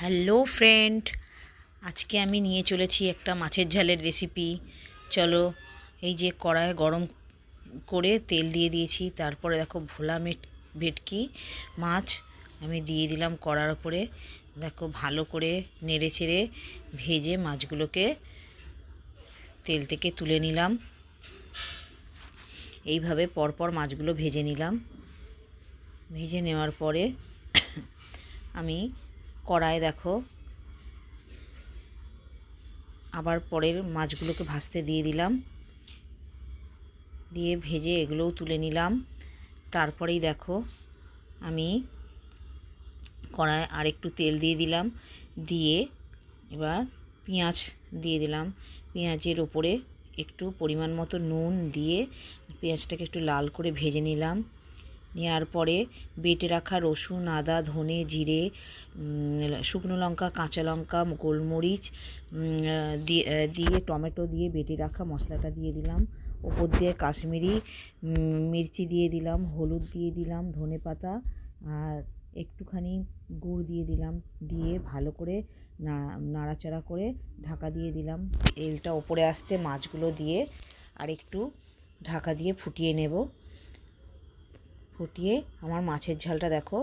Hello friend, আজকে আমি নিয়ে চলেছি একটা মাছের ঝালের রেসিপি। চলো, এই যে কড়ায় গরম করে তেল দিয়ে দিয়েছি, তারপরে দেখো ভোলা ভেটকি মাছ আমি দিয়ে দিলাম কড়ার উপরে। দেখো ভালো করে নেড়ে চেড়ে ভেজে মাছগুলোকে তেল থেকে তুলে নিলাম। এইভাবে পরপর মাছগুলো ভেজে নিলাম। ভেজে নেওয়ার পরে আমি কড়ায় দেখো আবার পরের মাছগুলোকে ভাজতে দিয়ে দিলাম, দিয়ে ভেজে এগুলোও তুলে নিলাম। তারপরেই দেখো আমি কড়ায় আর একটু তেল দিয়ে দিলাম, দিয়ে এবার পেঁয়াজ দিয়ে দিলাম। পেঁয়াজের ওপরে একটু পরিমাণ মতো নুন দিয়ে পেঁয়াজটাকে একটু লাল করে ভেজে নিলাম। নেওয়ার পরে বেটে রাখা রসুন, আদা, ধনে, জিরে, শুকনো লঙ্কা, কাঁচা লঙ্কা, গোলমরিচ দিয়ে টমেটো দিয়ে বেটে রাখা মশলাটা দিয়ে দিলাম। ওপর দিয়ে কাশ্মীরি মির্চি দিয়ে দিলাম, হলুদ দিয়ে দিলাম, ধনে পাতা আর একটুখানি গুড় দিয়ে দিলাম। দিয়ে ভালো করে নাড়াচাড়া করে ঢাকা দিয়ে দিলাম। তেলটা ওপরে আসতে মাছগুলো দিয়ে আর একটু ঢাকা দিয়ে ফুটিয়ে নেব। ফুটিয়ে আমার মাছের ঝালটা দেখো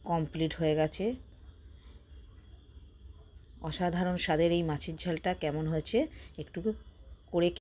কমপ্লিট হয়ে গেছে। অসাধারণ স্বাদের এই মাছের ঝালটা কেমন হয়েছে একটু করে